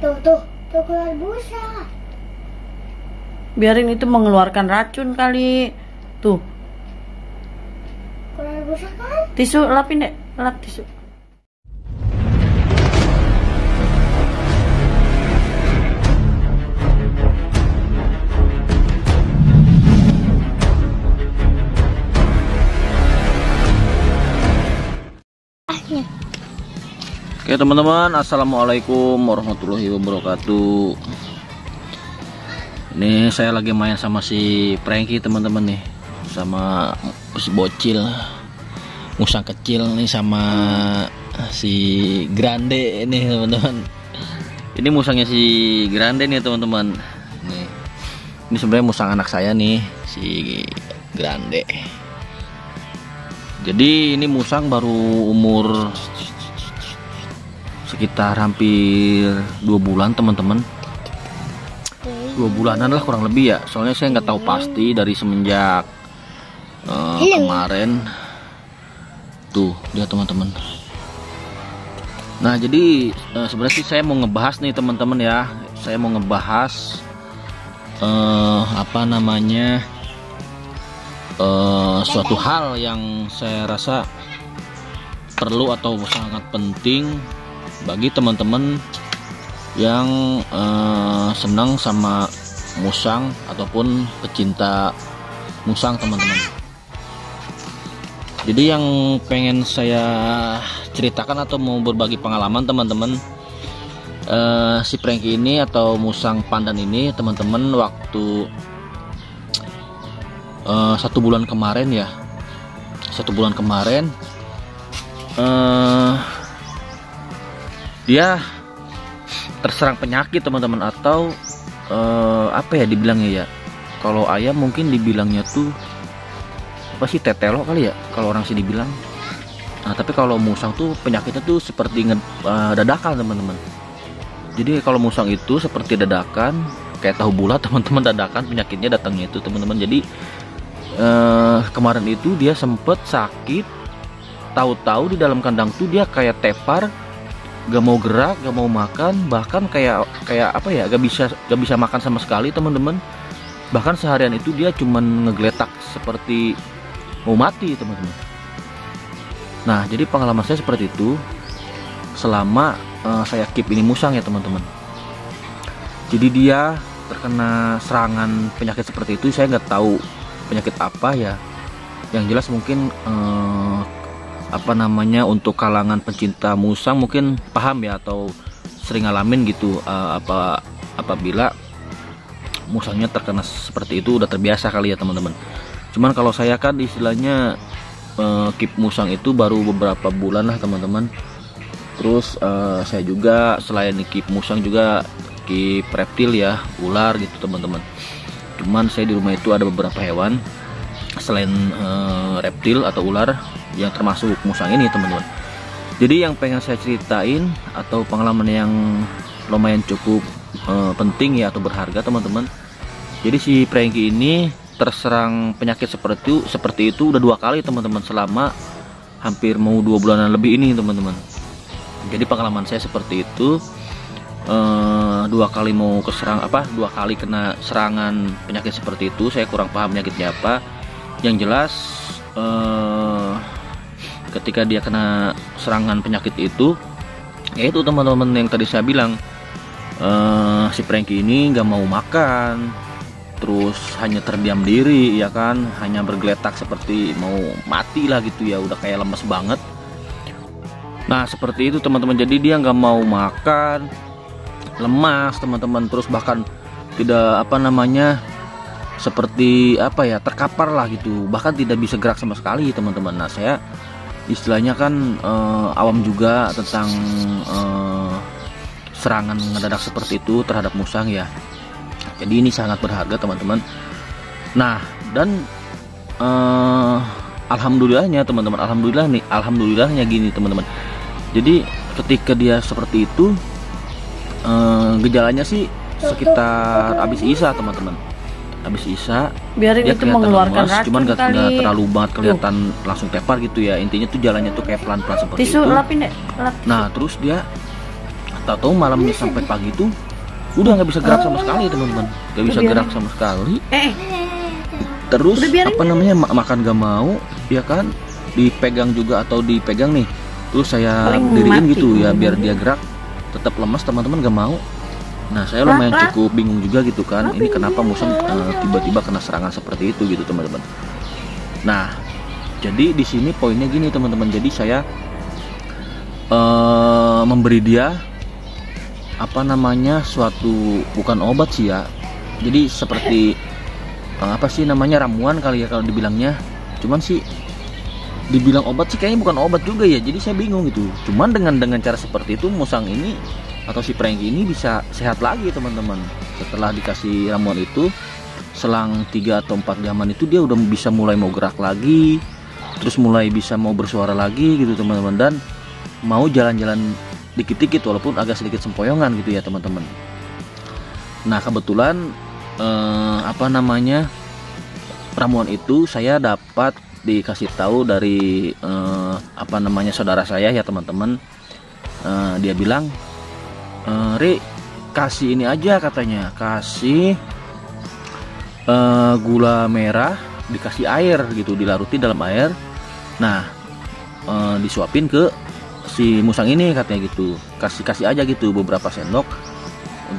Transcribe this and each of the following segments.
Tuh keluar busa. Biarin, itu mengeluarkan racun kali. Tuh. Keluar busa kan? Tisu, lapin deh. Lap tisu. Oke teman-teman, assalamualaikum warahmatullahi wabarakatuh. Ini saya lagi main sama si Franky teman-teman nih, sama si bocil musang kecil nih, sama si Grande ini teman-teman. Ini musangnya si Grande nih teman-teman. Ini sebenarnya musang anak saya nih, si Grande. Jadi ini musang baru umur sekitar hampir 2 bulan teman-teman. 2 bulanan lah kurang lebih ya, soalnya saya nggak tahu pasti dari semenjak kemarin. Tuh lihat teman-teman. Nah jadi sebenarnya sih saya mau ngebahas nih teman-teman ya, saya mau ngebahas apa namanya, suatu hal yang saya rasa perlu atau sangat penting bagi teman-teman yang senang sama musang ataupun pecinta musang teman-teman. Jadi yang pengen saya ceritakan atau mau berbagi pengalaman teman-teman, si Franky ini atau musang pandan ini teman-teman, waktu 1 bulan kemarin ya, 1 bulan kemarin dia terserang penyakit teman-teman, atau apa ya dibilangnya ya, kalau ayam mungkin dibilangnya tuh apa sih, tetelo kali ya kalau orang sini bilang. Nah tapi kalau musang tuh penyakitnya tuh seperti dadakan teman-teman. Jadi kalau musang itu seperti dadakan, kayak tahu bulat teman-teman, dadakan penyakitnya datangnya itu teman-teman. Jadi kemarin itu dia sempet sakit, tahu-tahu di dalam kandang tuh dia kayak tepar, gak mau gerak, gak mau makan, bahkan kayak apa ya, gak bisa makan sama sekali teman-teman. Bahkan seharian itu dia cuman ngegeletak seperti mau mati teman-teman. Nah jadi pengalaman saya seperti itu selama saya keep ini musang ya teman-teman. Jadi dia terkena serangan penyakit seperti itu, saya nggak tahu penyakit apa ya. Yang jelas mungkin apa namanya, untuk kalangan pencinta musang mungkin paham ya, atau sering ngalamin gitu, apabila musangnya terkena seperti itu udah terbiasa kali ya teman-teman. Cuman kalau saya kan istilahnya keep musang itu baru beberapa bulan lah teman-teman. Terus saya juga selain keep musang juga keep reptil ya, ular gitu teman-teman. Cuman saya di rumah itu ada beberapa hewan selain reptil atau ular yang termasuk musang ini teman-teman. Jadi yang pengen saya ceritain atau pengalaman yang lumayan cukup penting ya, atau berharga teman-teman. Jadi si Franky ini terserang penyakit seperti itu udah 2 kali teman-teman, selama hampir mau 2 bulanan lebih ini teman-teman. Jadi pengalaman saya seperti itu, 2 kali mau keserang 2 kali kena serangan penyakit seperti itu. Saya kurang paham penyakitnya apa. Yang jelas ketika dia kena serangan penyakit itu, yaitu teman-teman yang tadi saya bilang, si Franky ini nggak mau makan, terus hanya terdiam diri ya kan, hanya bergeletak seperti mau mati lah gitu ya, udah kayak lemes banget. Nah seperti itu teman-teman. Jadi dia nggak mau makan, lemas teman-teman, terus bahkan tidak apa namanya, seperti apa ya, terkapar lah gitu, bahkan tidak bisa gerak sama sekali teman-teman. Nah saya istilahnya kan awam juga tentang serangan mendadak seperti itu terhadap musang ya. Jadi ini sangat berharga teman-teman. Nah dan alhamdulillahnya teman-teman, alhamdulillahnya gini teman-teman. Jadi ketika dia seperti itu, gejalanya sih sekitar habis isya teman-teman. Habis isya biarin, dia itu mengeluarkan racun cuman gak kali. terlalu banget kelihatan langsung tepar gitu ya. Intinya tuh jalannya tuh kayak pelan-pelan seperti Tisu, itu. lapin deh. Lap. Nah terus dia tahu malamnya sampai pagi tuh udah nggak bisa gerak sama sekali teman-teman, nggak bisa gerak sama sekali. Terus apa namanya makan gak mau, ya kan, dipegang juga atau dipegang nih, terus saya diriin gitu ya biar dia gerak, tetap lemas teman-teman, gak mau. Nah saya lumayan cukup bingung juga gitu kan, ini kenapa Musang tiba-tiba kena serangan seperti itu gitu teman-teman. Nah jadi di sini poinnya gini teman-teman, jadi saya memberi dia apa namanya suatu, bukan obat sih ya, jadi seperti apa sih namanya, ramuan kali ya kalau dibilangnya. Cuman sih dibilang obat sih kayaknya bukan obat juga ya, jadi saya bingung gitu. Cuman dengan cara seperti itu Musang ini atau si Frankie ini bisa sehat lagi teman-teman. Setelah dikasih ramuan itu, selang 3 atau 4 jaman itu dia udah bisa mulai mau gerak lagi, terus mulai bisa mau bersuara lagi gitu teman-teman, dan mau jalan-jalan dikit-dikit walaupun agak sedikit sempoyongan gitu ya teman-teman. Nah kebetulan apa namanya, ramuan itu saya dapat dikasih tahu dari apa namanya saudara saya ya teman-teman. Dia bilang, Ri, kasih ini aja katanya, kasih gula merah dikasih air gitu, dilaruti dalam air. Nah disuapin ke si Musang ini katanya gitu, kasih aja gitu beberapa sendok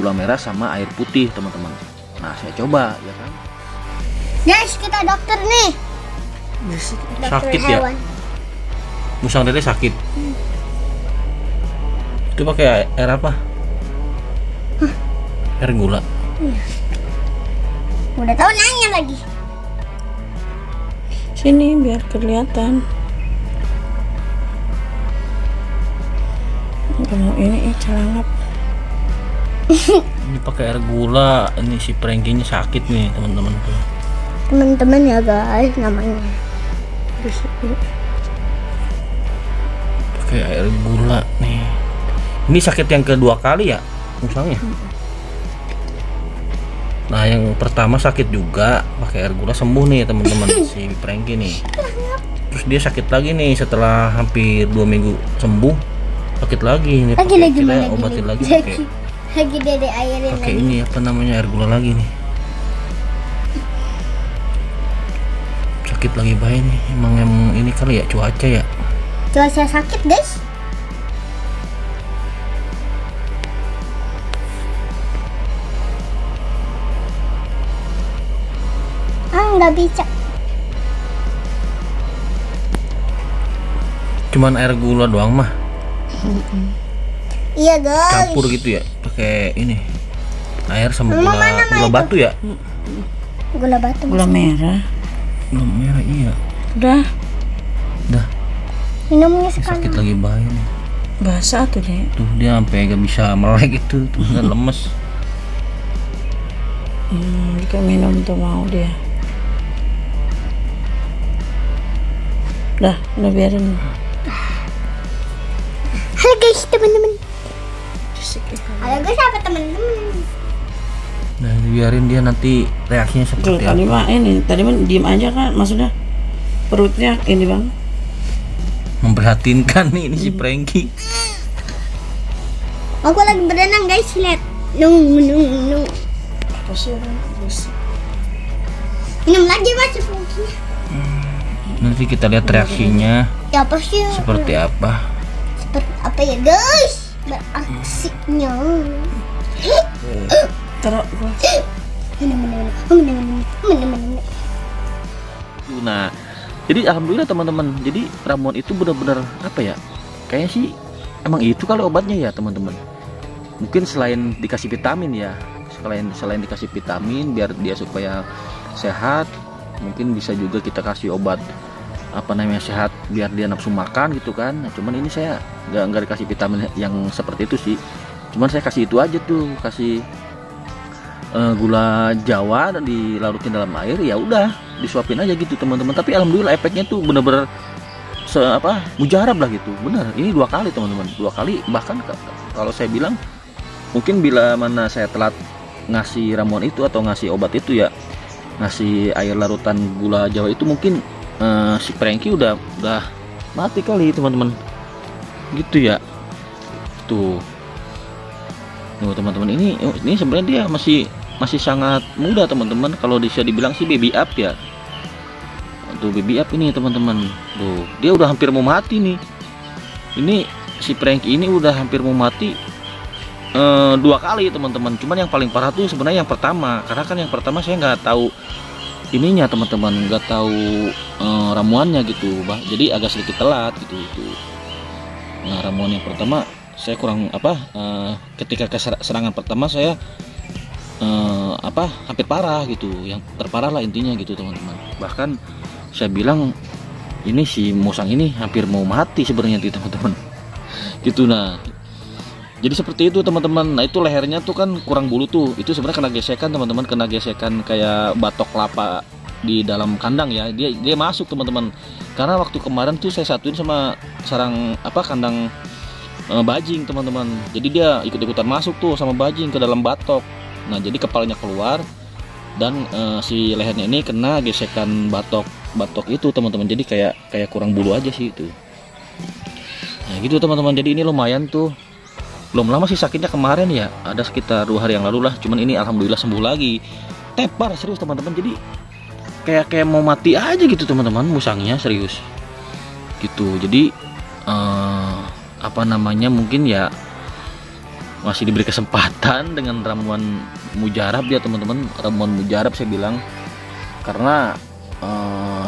gula merah sama air putih teman-teman. Nah saya coba ya kan. Guys, kita dokter nih. Sakit ya? Musang Dede sakit. Itu pakai air apa? Air gula. Udah tahu nanya lagi. Sini biar kelihatan. Kamu ini celangap. Ini pakai air gula. Ini si Frankie-nya sakit nih teman-teman tuh. Teman-teman ya guys namanya. Pakai air gula nih. Ini sakit yang kedua kali ya Musangnya. Nah yang pertama sakit juga pakai air gula, sembuh nih teman-teman si Frankie nih. Terus dia sakit lagi nih setelah hampir 2 minggu sembuh, sakit lagi nih. Kita obatin lagi lagi Dede airin pakai lagi. ini apa namanya, air gula lagi nih. Sakit lagi bayi nih. Emang ini kali ya cuaca ya. Cuaca sakit guys. Nggak bisa. Cuman air gula doang mah. Iya guys. Campur gitu ya, pakai ini air sama gula batu ya. Gula batu. Gula merah. Gula merah iya. Udah. Minumnya sekali. Sakit lagi bayi nih. Basah tuh deh. Tuh dia sampai gak bisa melek gitu, tuh kan lemes. Jika minum tuh mau dia. Udah biarin. Halo guys teman-teman. Halo guys apa teman-teman? Nah biarin dia nanti reaksinya seperti Tadi apa. mah ini, tadi mah diem aja kan, maksudnya perutnya ini bang. Memprihatinkan nih ini si Frankie. Aku lagi berenang guys, lihat. Nung. Apa sih orang? Minum lagi mas pokoknya. Nanti kita lihat reaksinya Ya apa sih? seperti apa. Seperti apa ya guys? Beraksinya. Terus Nah, jadi alhamdulillah teman-teman. Jadi ramuan itu benar-benar apa ya? Kayaknya sih emang itu kali obatnya ya teman-teman. Mungkin selain dikasih vitamin ya, selain dikasih vitamin biar dia supaya sehat, mungkin bisa juga kita kasih obat apa namanya sehat biar dia nafsu makan gitu kan. Nah, cuman ini saya nggak dikasih vitamin yang seperti itu sih. Cuman saya kasih itu aja tuh, kasih gula Jawa dan dilarutin dalam air, ya udah disuapin aja gitu teman-teman. Tapi alhamdulillah efeknya tuh bener-bener mujarab lah gitu. Bener, ini 2 kali teman-teman, 2 kali. Bahkan kalau saya bilang mungkin bila mana saya telat ngasih ramuan itu atau ngasih obat itu ya, ngasih air larutan gula Jawa itu, mungkin si Frankie udah mati kali teman-teman gitu ya. Tuh Tuh teman-teman, ini sebenarnya dia masih sangat muda teman-teman, kalau bisa dibilang sih baby up ya. Tuh baby up ini teman-teman, tuh dia udah hampir mau mati nih. Ini si Frankie ini udah hampir mau mati 2 kali teman-teman. Cuman yang paling parah tuh sebenarnya yang pertama, karena kan yang pertama saya nggak tahu ininya teman-teman, nggak tahu ramuannya gitu, jadi agak sedikit telat gitu. Nah ramuan yang pertama saya kurang ketika serangan pertama saya hampir parah gitu, yang terparah lah intinya gitu teman-teman. Bahkan saya bilang ini si musang ini hampir mau mati sebenarnya teman-teman gitu. Nah jadi seperti itu teman-teman. Nah itu lehernya tuh kan kurang bulu tuh, itu sebenarnya kena gesekan teman-teman, kena gesekan kayak batok kelapa di dalam kandang ya. Dia masuk teman-teman, karena waktu kemarin tuh saya satuin sama sarang kandang bajing teman-teman. Jadi dia ikut-ikutan masuk tuh sama bajing ke dalam batok. Nah jadi kepalanya keluar dan si lehernya ini kena gesekan batok itu teman-teman. Jadi kayak kurang bulu aja sih itu. Nah gitu teman-teman. Jadi ini lumayan tuh. Belum lama sih sakitnya kemarin ya, ada sekitar 2 hari yang lalu lah. Cuman ini alhamdulillah sembuh lagi. Tepar serius teman-teman. Jadi kayak mau mati aja gitu teman-teman, musangnya serius gitu. Jadi mungkin ya masih diberi kesempatan dengan ramuan mujarab ya teman-teman. Ramuan mujarab saya bilang, karena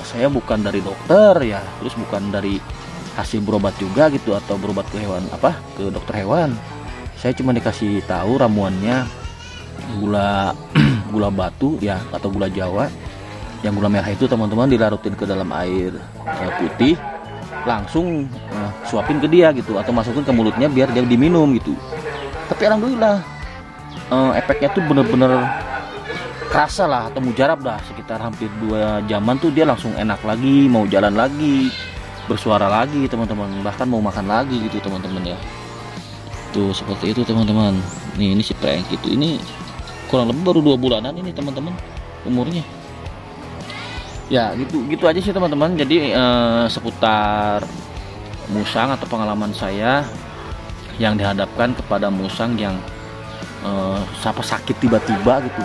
saya bukan dari dokter ya, terus bukan dari hasil berobat juga gitu, atau berobat ke hewan ke dokter hewan. Saya cuma dikasih tahu ramuannya gula batu ya, atau gula Jawa. Yang gula merah itu teman-teman dilarutin ke dalam air putih, langsung suapin ke dia gitu, atau masukin ke mulutnya biar dia diminum gitu. Tapi alhamdulillah efeknya tuh bener-bener kerasa lah, atau mujarab dah. Sekitar hampir 2 jaman tuh dia langsung enak lagi, mau jalan lagi, bersuara lagi teman-teman, bahkan mau makan lagi gitu teman-teman ya. Tuh seperti itu teman-teman. Ini si Frankie itu ini kurang lebih baru 2 bulanan ini teman-teman umurnya. Ya gitu aja sih teman-teman. Jadi seputar musang atau pengalaman saya yang dihadapkan kepada musang yang sakit tiba-tiba gitu,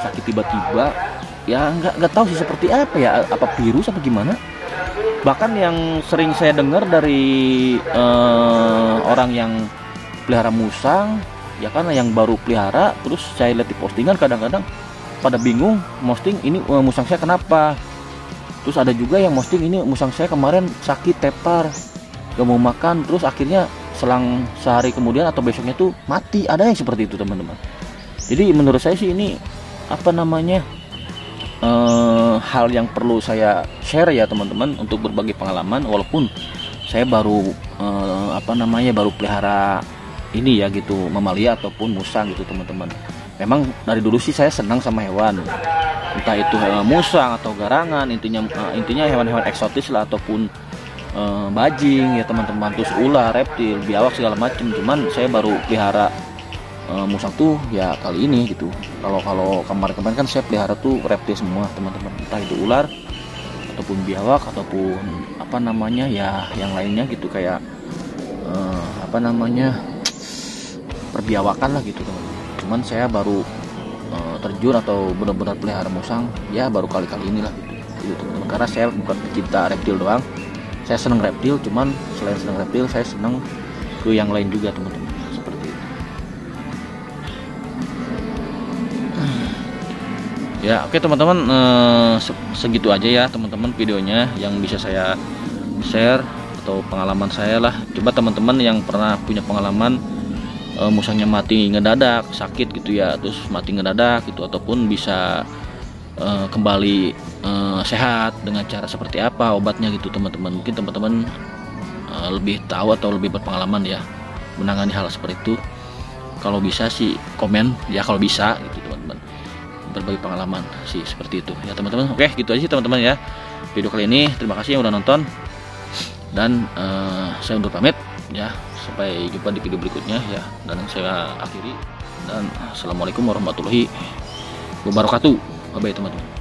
ya nggak tahu sih seperti apa ya, apa virus apa gimana. Bahkan yang sering saya dengar dari orang yang pelihara musang ya, karena yang baru pelihara, terus saya lihat di postingan kadang-kadang pada bingung posting ini musang saya kenapa. Terus ada juga yang posting ini musang saya kemarin sakit tepar, gak mau makan, terus akhirnya selang sehari kemudian atau besoknya tuh mati. Ada yang seperti itu teman-teman. Jadi menurut saya sih ini hal yang perlu saya share ya teman-teman, untuk berbagi pengalaman. Walaupun saya baru baru pelihara ini ya gitu, mamalia ataupun musang gitu teman-teman. Memang dari dulu sih saya senang sama hewan, entah itu musang atau garangan, intinya hewan-hewan eksotis lah, ataupun bajing ya teman-teman, terus ular, reptil, biawak segala macam. Cuman saya baru pelihara musang tuh ya kali ini gitu. Kalau kemarin kan saya pelihara tuh reptil semua teman-teman, entah itu ular ataupun biawak ataupun ya yang lainnya gitu, kayak perbiawakan lah gitu teman-teman. Cuman saya baru terjun atau benar-benar pelihara musang ya baru kali-kali inilah gitu teman-teman. Karena saya bukan pecinta reptil doang, saya senang reptil, cuman selain senang reptil saya senang ke yang lain juga teman-teman, seperti itu. Ya oke teman-teman, segitu aja ya teman-teman videonya yang bisa saya share atau pengalaman saya lah. Coba teman-teman yang pernah punya pengalaman musangnya mati ngedadak, sakit gitu ya, terus mati ngedadak gitu, ataupun bisa kembali sehat dengan cara seperti apa obatnya gitu teman-teman. Mungkin teman-teman lebih tahu atau lebih berpengalaman ya menangani hal seperti itu. Kalau bisa sih komen ya, kalau bisa gitu teman-teman, berbagi pengalaman sih seperti itu ya teman-teman. Oke gitu aja sih teman-teman ya video kali ini. Terima kasih yang udah nonton, dan saya undur pamit ya, sampai jumpa di video berikutnya ya, dan saya akhiri, dan assalamualaikum warahmatullahi wabarakatuh. Bye bye teman-teman.